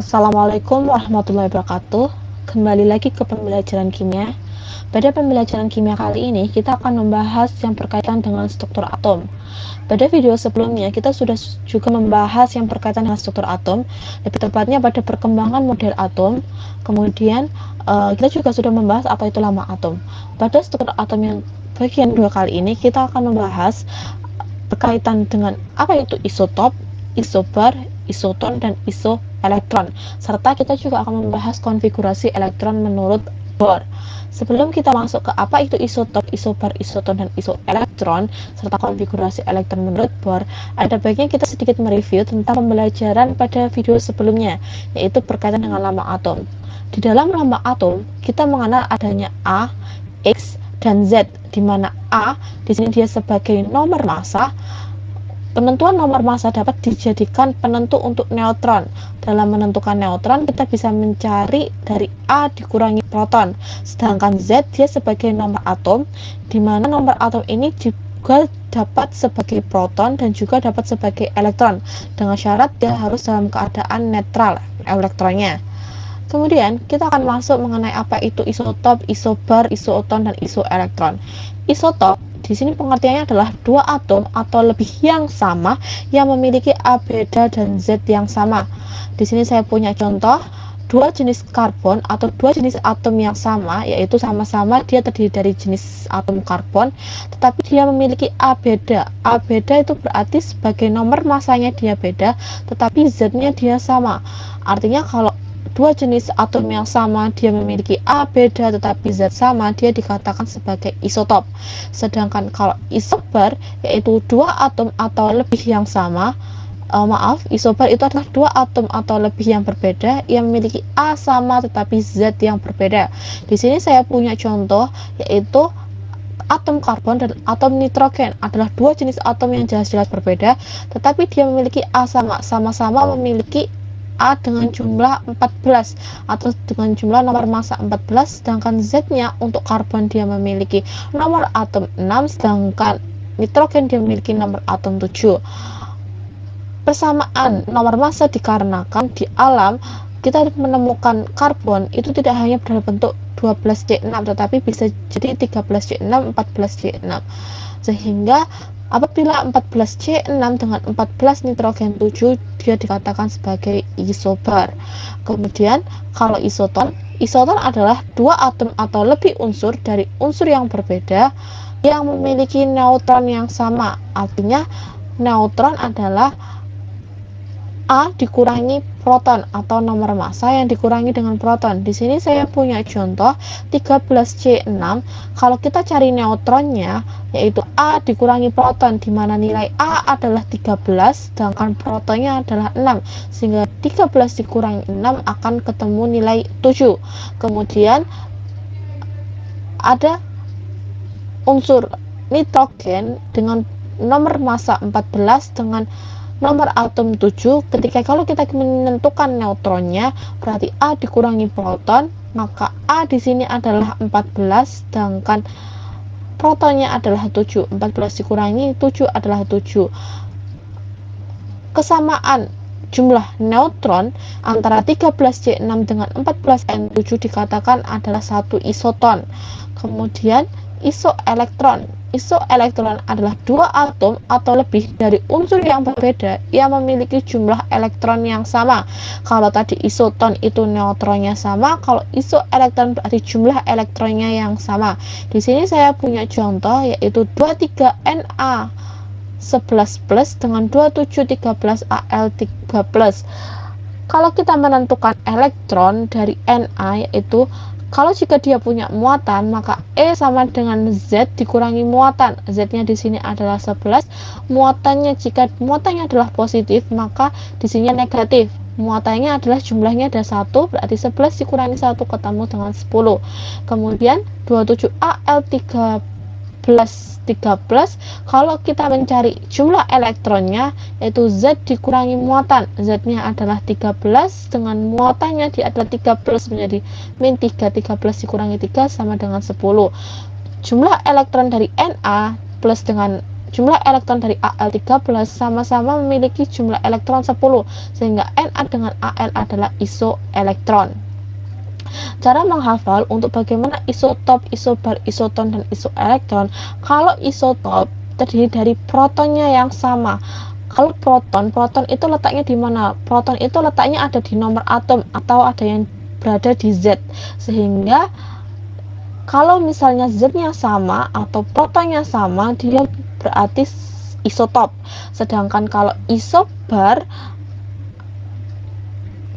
Assalamualaikum warahmatullahi wabarakatuh. Kembali lagi ke pembelajaran kimia. Pada pembelajaran kimia kali ini, kita akan membahas yang berkaitan dengan struktur atom. Pada video sebelumnya, kita sudah juga membahas yang berkaitan dengan struktur atom, lebih tepatnya pada perkembangan model atom. Kemudian, kita juga sudah membahas apa itu lama atom. Pada struktur atom yang bagian dua kali ini, kita akan membahas berkaitan dengan apa itu isotop, isobar, isoton, dan isoelektron, serta kita juga akan membahas konfigurasi elektron menurut Bohr. Sebelum kita masuk ke apa itu isotop, isobar, isoton, dan isoelektron, serta konfigurasi elektron menurut Bohr, ada baiknya kita sedikit mereview tentang pembelajaran pada video sebelumnya, yaitu berkaitan dengan lambang atom. Di dalam lambang atom, kita mengenal adanya A, X, dan Z, di mana A di sini dia sebagai nomor massa. Penentuan nomor massa dapat dijadikan penentu untuk neutron. Dalam menentukan neutron, kita bisa mencari dari A dikurangi proton. Sedangkan Z dia sebagai nomor atom, di mana nomor atom ini juga dapat sebagai proton dan juga dapat sebagai elektron. Dengan syarat dia harus dalam keadaan netral elektronnya. Kemudian kita akan masuk mengenai apa itu isotop, isobar, isoton, dan isoelektron. Isotop di sini pengertiannya adalah dua atom atau lebih yang sama yang memiliki A beda dan Z yang sama. Di sini saya punya contoh dua jenis karbon atau dua jenis atom yang sama, yaitu sama-sama dia terdiri dari jenis atom karbon, tetapi dia memiliki A beda. A beda itu berarti sebagai nomor massanya dia beda, tetapi Z-nya dia sama. Artinya kalau dua jenis atom yang sama dia memiliki A beda tetapi Z sama, dia dikatakan sebagai isotop. Sedangkan kalau isobar yaitu dua atom atau lebih yang sama, isobar itu adalah dua atom atau lebih yang berbeda yang memiliki A sama tetapi Z yang berbeda. Di sini saya punya contoh yaitu atom karbon dan atom nitrogen adalah dua jenis atom yang jelas-jelas berbeda, tetapi dia memiliki A sama-sama memiliki A dengan jumlah 14 atau dengan jumlah nomor massa 14, sedangkan Z-nya untuk karbon dia memiliki nomor atom 6, sedangkan nitrogen dia memiliki nomor atom 7. Persamaan nomor massa dikarenakan di alam kita menemukan karbon itu tidak hanya berbentuk 12C6 tetapi bisa jadi 13C6, 14C6, sehingga apabila 14C6 dengan 14 nitrogen 7 dia dikatakan sebagai isobar. Kemudian kalau isoton adalah dua atom atau lebih unsur dari unsur yang berbeda yang memiliki neutron yang sama. Artinya neutron adalah A dikurangi proton atau nomor massa yang dikurangi dengan proton. Di sini saya punya contoh 13C6. Kalau kita cari neutronnya yaitu A dikurangi proton, di mana nilai A adalah 13 sedangkan protonnya adalah 6, sehingga 13 dikurangi 6 akan ketemu nilai 7. Kemudian ada unsur nitrogen dengan nomor massa 14 dengan nomor atom 7. Ketika kalau kita menentukan neutronnya berarti A dikurangi proton, maka A di sini adalah 14 sedangkan protonnya adalah 7. 14 dikurangi 7 adalah 7. Kesamaan jumlah neutron antara 13C6 dengan 14N7 dikatakan adalah satu isoton. Kemudian isoelektron adalah dua atom atau lebih dari unsur yang berbeda yang memiliki jumlah elektron yang sama. Kalau tadi isoton itu neutronnya sama, kalau isoelektron berarti jumlah elektronnya yang sama. Di sini saya punya contoh yaitu 23Na11+ dengan 2713Al3+. Kalau kita menentukan elektron dari Na yaitu kalau jika dia punya muatan, maka E sama dengan Z dikurangi muatan. Z-nya di sini adalah 11. Muatannya, jika muatannya adalah positif, maka di sini negatif. Muatannya adalah jumlahnya ada 1, berarti 11 dikurangi 1 ketemu dengan 10. Kemudian 27Al13+, kalau kita mencari jumlah elektronnya yaitu Z dikurangi muatan, Z-nya adalah 13 dengan muatannya dia adalah 13 menjadi min 3, 13 dikurangi 3 sama dengan 10. Jumlah elektron dari Na plus dengan jumlah elektron dari Al13 sama-sama memiliki jumlah elektron 10, sehingga Na dengan Al adalah isoelektron. Cara menghafal untuk bagaimana isotop, isobar, isoton, dan isoelektron. Kalau isotop terdiri dari protonnya yang sama. Kalau proton itu letaknya di mana? Proton itu letaknya ada di nomor atom atau ada yang berada di Z. Sehingga kalau misalnya Z-nya sama atau protonnya sama, dia berarti isotop. Sedangkan kalau isobar,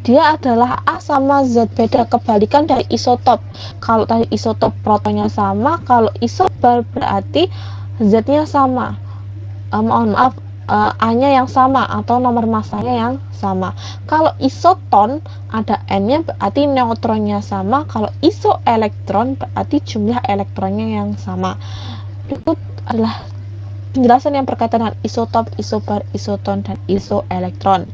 dia adalah A sama Z, beda, kebalikan dari isotop. Kalau tadi isotop protonnya sama, kalau isobar berarti Z-nya sama. A-nya yang sama atau nomor masanya yang sama. Kalau isoton ada N-nya berarti neutronnya sama. Kalau isoelektron berarti jumlah elektronnya yang sama. Berikut adalah penjelasan yang berkaitan dengan isotop, isobar, isoton, dan isoelektron.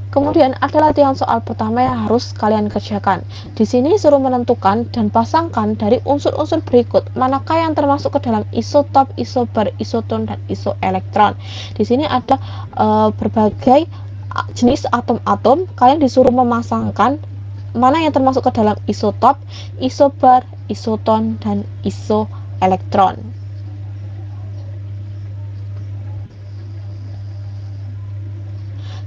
Kemudian ada latihan soal pertama yang harus kalian kerjakan. Di sini suruh menentukan dan pasangkan dari unsur-unsur berikut manakah yang termasuk ke dalam isotop, isobar, isoton, dan isoelektron. Di sini ada berbagai jenis atom-atom. Kalian disuruh memasangkan mana yang termasuk ke dalam isotop, isobar, isoton, dan isoelektron.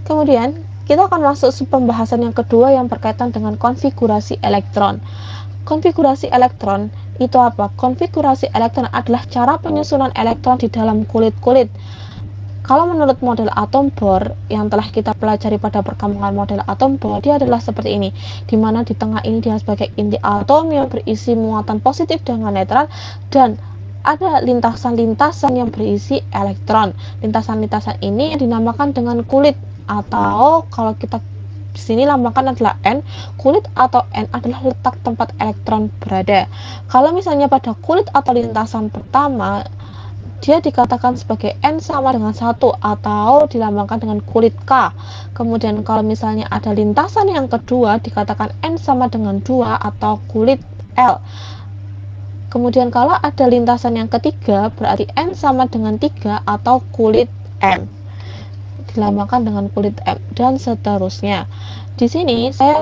Kemudian kita akan masuk pembahasan yang kedua yang berkaitan dengan konfigurasi elektron. Konfigurasi elektron itu apa? Konfigurasi elektron adalah cara penyusunan elektron di dalam kulit-kulit. Kalau menurut model atom Bohr yang telah kita pelajari pada perkembangan model atom Bohr, dia adalah seperti ini, di mana di tengah ini dia sebagai inti atom yang berisi muatan positif dengan netral, dan ada lintasan-lintasan yang berisi elektron. Lintasan-lintasan ini yang dinamakan dengan kulit, atau kalau kita di sini lambangkan adalah N. Kulit atau N adalah letak tempat elektron berada. Kalau misalnya pada kulit atau lintasan pertama, dia dikatakan sebagai N sama dengan 1 atau dilambangkan dengan kulit K. Kemudian kalau misalnya ada lintasan yang kedua, dikatakan N sama dengan 2 atau kulit L. Kemudian kalau ada lintasan yang ketiga, berarti N sama dengan 3 atau kulit M, dilambangkan dengan kulit M, dan seterusnya. Di sini saya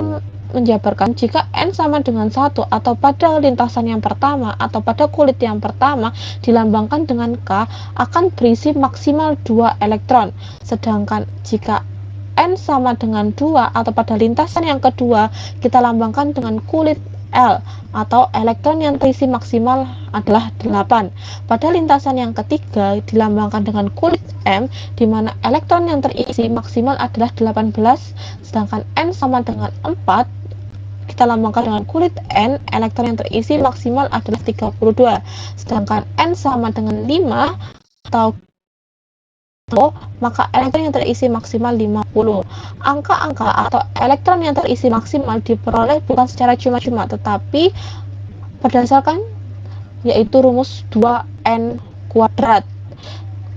menjabarkan jika N sama dengan 1 atau pada lintasan yang pertama atau pada kulit yang pertama dilambangkan dengan K, akan berisi maksimal 2 elektron. Sedangkan jika N sama dengan 2 atau pada lintasan yang kedua kita lambangkan dengan kulit L atau elektron yang terisi maksimal adalah 8. Pada lintasan yang ketiga dilambangkan dengan kulit M, di mana elektron yang terisi maksimal adalah 18, sedangkan N sama dengan 4 kita lambangkan dengan kulit N, elektron yang terisi maksimal adalah 32, sedangkan N sama dengan 5 atau maka elektron yang terisi maksimal 50. Angka-angka atau elektron yang terisi maksimal diperoleh bukan secara cuma-cuma, tetapi berdasarkan yaitu rumus 2N kuadrat.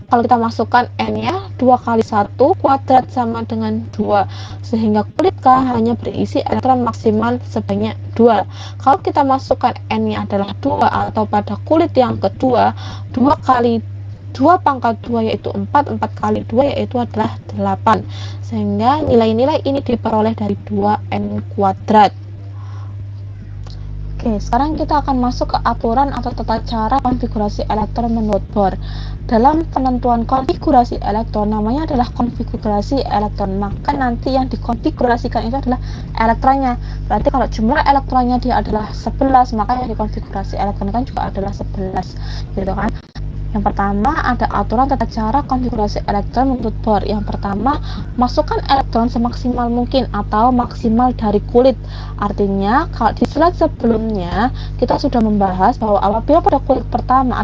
Kalau kita masukkan N-nya, 2 kali 1 kuadrat sama dengan 2, sehingga kulit K hanya berisi elektron maksimal sebanyak 2. Kalau kita masukkan N-nya adalah 2 atau pada kulit yang kedua, 2 kali 2 pangkat 2 yaitu 4, 4 kali 2 yaitu adalah 8, sehingga nilai-nilai ini diperoleh dari 2N kuadrat. Oke, sekarang kita akan masuk ke aturan atau tata cara konfigurasi elektron menurut Bohr. Dalam penentuan konfigurasi elektron, namanya adalah konfigurasi elektron, maka nanti yang dikonfigurasikan itu adalah elektronnya. Berarti kalau jumlah elektronnya dia adalah 11, maka yang dikonfigurasi elektron kan juga adalah 11, gitu kan. Yang pertama ada aturan tata cara konfigurasi elektron menurut Bohr. Yang pertama, masukkan elektron semaksimal mungkin atau maksimal dari kulit. Artinya, kalau di slide sebelumnya kita sudah membahas bahwa apabila pada kulit pertama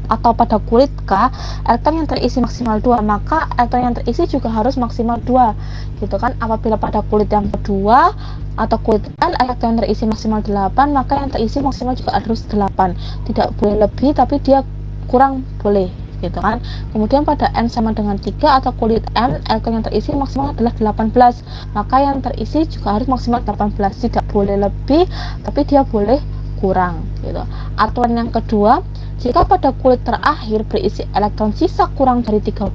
atau pada kulit K, elektron yang terisi maksimal 2, maka elektron yang terisi juga harus maksimal 2, gitu kan. Apabila pada kulit yang kedua atau kulit L, elektron yang terisi maksimal 8, maka yang terisi maksimal juga harus 8. Tidak boleh lebih, tapi dia kurang boleh, gitu kan. Kemudian pada N sama dengan 3 atau kulit M, elektron yang terisi maksimal adalah 18, maka yang terisi juga harus maksimal 18, tidak boleh lebih, tapi dia boleh kurang, gitu. Aturan yang kedua, Jika pada kulit terakhir berisi elektron sisa kurang dari 32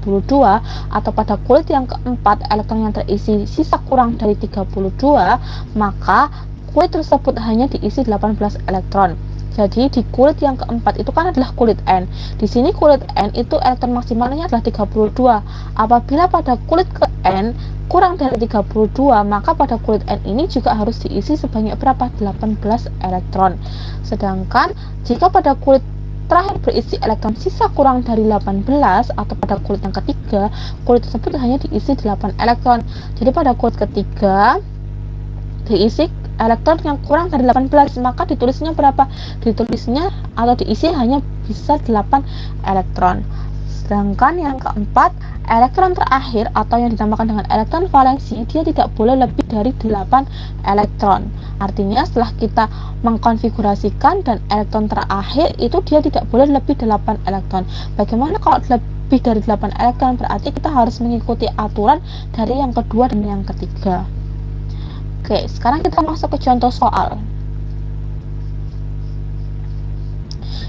atau pada kulit yang keempat elektron yang terisi sisa kurang dari 32, maka kulit tersebut hanya diisi 18 elektron. Jadi di kulit yang keempat itu kan adalah kulit N. Di sini kulit N itu elektron maksimalnya adalah 32. Apabila pada kulit ke N kurang dari 32, maka pada kulit N ini juga harus diisi sebanyak berapa? 18 elektron. Sedangkan jika pada kulit terakhir berisi elektron sisa kurang dari 18 atau pada kulit yang ketiga, kulit tersebut hanya diisi 8 elektron. Jadi pada kulit ketiga diisi elektron yang kurang dari 18, maka ditulisnya berapa? Ditulisnya atau diisi hanya bisa 8 elektron. Sedangkan yang keempat, elektron terakhir atau yang dinamakan dengan elektron valensi, dia tidak boleh lebih dari 8 elektron. Artinya setelah kita mengkonfigurasikan dan elektron terakhir itu dia tidak boleh lebih 8 elektron. Bagaimana kalau lebih dari 8 elektron? Berarti kita harus mengikuti aturan dari yang kedua dan yang ketiga. Oke, sekarang kita masuk ke contoh soal.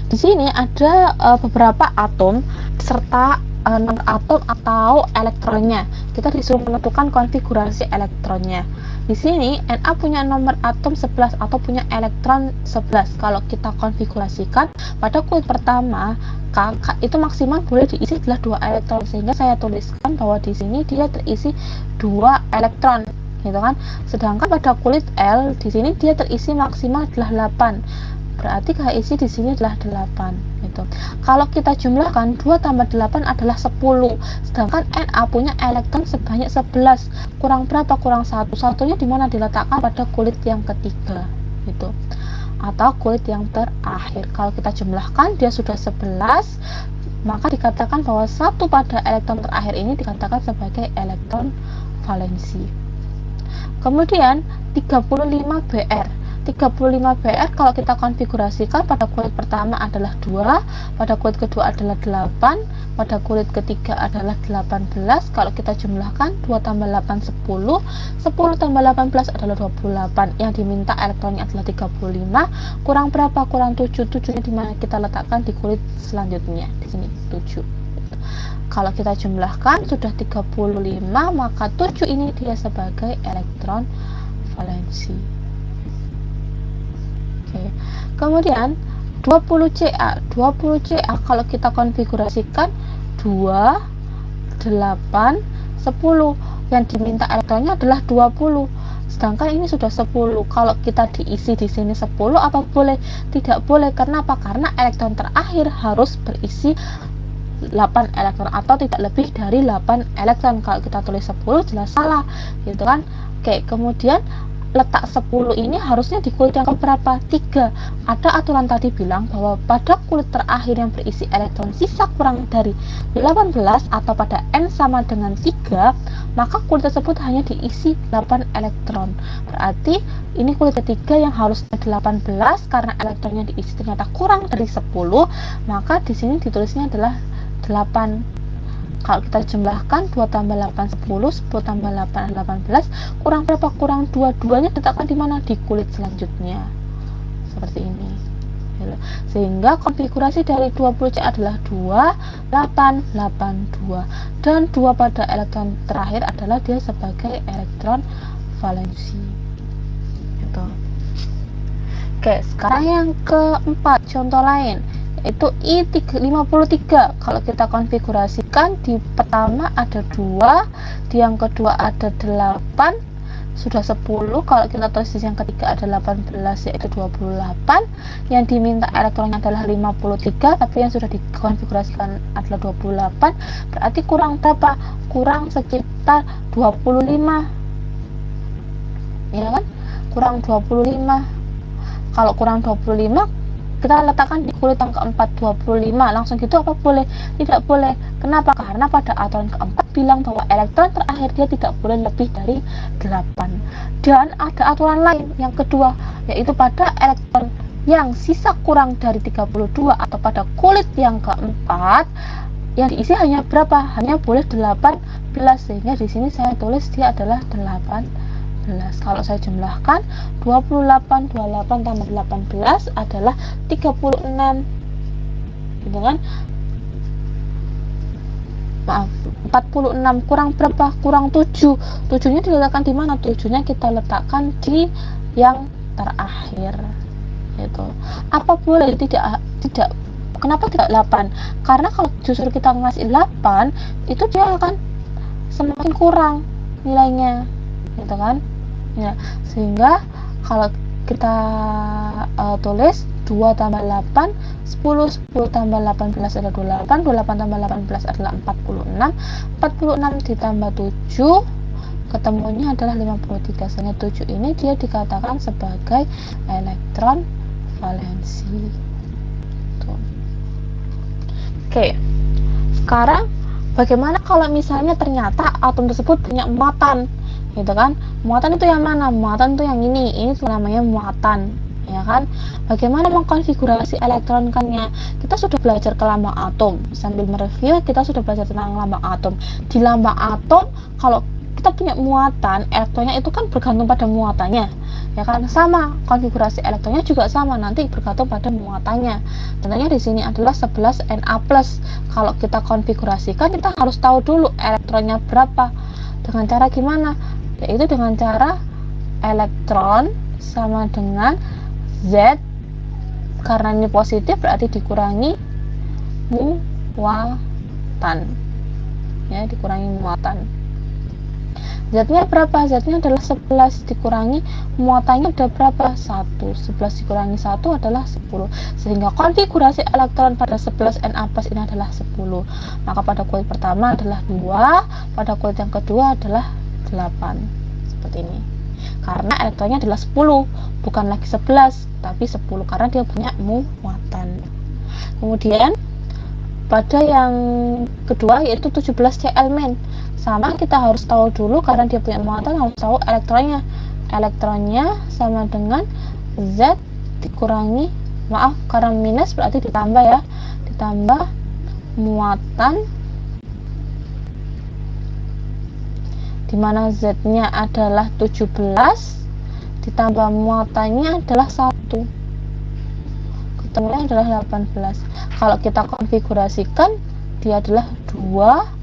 Di sini ada beberapa atom serta nomor atom atau elektronnya. Kita disuruh menentukan konfigurasi elektronnya. Di sini Na punya nomor atom 11 atau punya elektron 11. Kalau kita konfigurasikan pada kulit pertama, K itu maksimal boleh diisi adalah 2 elektron, sehingga saya tuliskan bahwa di sini dia terisi 2 elektron. Gitu kan. Sedangkan pada kulit L di sini dia terisi maksimal adalah 8. Berarti KIC di sini adalah 8 gitu. Kalau kita jumlahkan 2 tambah 8 adalah 10. Sedangkan Na punya elektron sebanyak 11. Kurang berapa? Kurang 1. Satunya dimana? Diletakkan pada kulit yang ketiga gitu. Atau kulit yang terakhir. Kalau kita jumlahkan dia sudah 11, maka dikatakan bahwa satu pada elektron terakhir ini dikatakan sebagai elektron valensi. Kemudian 35 Br. 35 Br kalau kita konfigurasikan pada kulit pertama adalah 2, pada kulit kedua adalah 8, pada kulit ketiga adalah 18. Kalau kita jumlahkan 2 tambah 8 10, 10 tambah 18 adalah 28. Yang diminta elektronnya adalah 35. Kurang berapa? Kurang 7. 7-nya dimana kita letakkan di kulit selanjutnya. Di sini 7. Kalau kita jumlahkan sudah 35, maka 7 ini dia sebagai elektron valensi. Oke. Kemudian 20 Ca. 20 Ca kalau kita konfigurasikan 2, 8, 10. Yang diminta elektronnya adalah 20. Sedangkan ini sudah 10. Kalau kita diisi di sini 10, apa boleh? Tidak boleh. Kenapa? Karena elektron terakhir harus berisi 8 elektron atau tidak lebih dari 8 elektron. Kalau kita tulis 10 jelas salah gitu kan. Oke, kemudian letak 10 ini harusnya di kulit yang keberapa? 3. Ada aturan tadi bilang bahwa pada kulit terakhir yang berisi elektron sisa kurang dari 18 atau pada N sama dengan 3, maka kulit tersebut hanya diisi 8 elektron. Berarti ini kulit ketiga yang harusnya 18, karena elektronnya diisi ternyata kurang dari 10, maka di sini ditulisnya adalah 8. Kalau kita jumlahkan 2 tambah 8 10, 10 tambah 8 18, kurang berapa? Kurang 2. 2-nya diletakkan di mana? Di kulit selanjutnya. Seperti ini. Sehingga konfigurasi dari 20 C adalah 2 8 8 2, dan 2 pada elektron terakhir adalah dia sebagai elektron valensi. Gitu. Oke, sekarang yang keempat, contoh lain itu I53. Kalau kita konfigurasikan, di pertama ada 2, di yang kedua ada 8, sudah 10. Kalau kita tulis di yang ketiga ada 18, yaitu 28. Yang diminta elektronnya adalah 53, tapi yang sudah dikonfigurasikan adalah 28. Berarti kurang berapa? Kurang sekitar 25, ya kan? Kurang 25. Kalau kurang 25, kita letakkan di kulit yang keempat 25, langsung gitu apa boleh? Tidak boleh. Kenapa? Karena pada aturan keempat bilang bahwa elektron terakhir dia tidak boleh lebih dari 8. Dan ada aturan lain yang kedua, yaitu pada elektron yang sisa kurang dari 32 atau pada kulit yang keempat yang diisi hanya berapa? Hanya boleh 18, sehingga di sini saya tulis dia adalah 18. Kalau saya jumlahkan 28 tambah 18 adalah 36. gitu kan. Maaf, 46 kurang berapa? Kurang 7. 7-nya diletakkan di mana? 7-nya kita letakkan di yang terakhir. Gitu. Apa boleh? Tidak. Kenapa tidak 8? Karena kalau justru kita ngasih 8, itu dia akan semakin kurang nilainya. Gitu kan? Ya, sehingga kalau kita tulis 2 tambah 8 10, 10 tambah 18 adalah 28, 28 tambah 18 adalah 46, 46 ditambah 7 ketemunya adalah 53. Sehingga 7 ini dia dikatakan sebagai elektron valensi. Tuh. Oke, sekarang bagaimana kalau misalnya ternyata atom tersebut punya muatan, gitu kan? Muatan itu yang mana? Muatan itu yang ini namanya muatan, ya kan? Bagaimana mengkonfigurasi elektronkannya? Kita sudah belajar ke lambang atom. Sambil mereview, kita sudah belajar tentang lambang atom. Di lambang atom, kalau kita punya muatan, elektronnya itu kan bergantung pada muatannya, ya kan? Sama, konfigurasi elektronnya juga sama, nanti bergantung pada muatannya. Contohnya di sini adalah 11 Na+. Kalau kita konfigurasikan, kita harus tahu dulu elektronnya berapa. Dengan cara gimana? Yaitu dengan cara elektron sama dengan Z, karena ini positif berarti dikurangi muatan, ya, dikurangi muatan. Z-nya berapa? Z-nya adalah 11 dikurangi muatannya udah berapa? 1. 11 dikurangi 1 adalah 10. Sehingga konfigurasi elektron pada 11 Na+ ini adalah 10. Maka pada kulit pertama adalah 2, pada kulit yang kedua adalah 8. Seperti ini. Karena elektronnya adalah 10, bukan lagi 11, tapi 10 karena dia punya muatan. Kemudian pada yang kedua yaitu 17 Cl-. Sama, kita harus tahu dulu karena dia punya muatan, harus tahu elektronnya. Elektronnya sama dengan Z dikurangi, maaf, karena minus berarti ditambah ya, ditambah muatan, dimana Z-nya adalah 17 ditambah muatannya adalah 1, ketemunya adalah 18. Kalau kita konfigurasikan, dia adalah 2,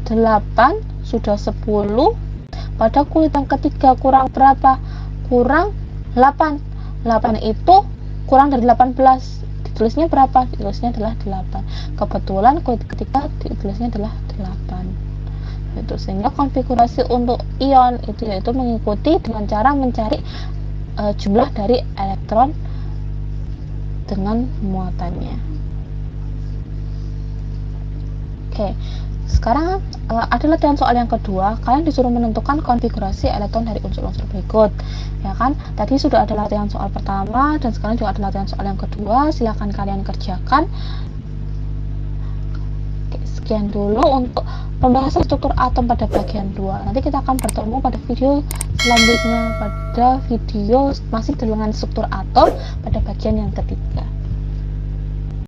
8, sudah 10. Pada kulit yang ketiga kurang berapa? Kurang 8. 8 itu kurang dari 18. Ditulisnya berapa? Ditulisnya adalah 8. Kebetulan kulit ketiga ditulisnya adalah 8. Itu sehingga konfigurasi untuk ion itu yaitu mengikuti dengan cara mencari jumlah dari elektron dengan muatannya. Oke. Sekarang ada latihan soal yang kedua. Kalian disuruh menentukan konfigurasi elektron dari unsur-unsur berikut, ya kan? Tadi sudah ada latihan soal pertama dan sekarang juga ada latihan soal yang kedua. Silahkan kalian kerjakan. Oke, sekian dulu untuk pembahasan struktur atom pada bagian 2. Nanti kita akan bertemu pada video selanjutnya, pada video masih dengan struktur atom pada bagian yang ketiga.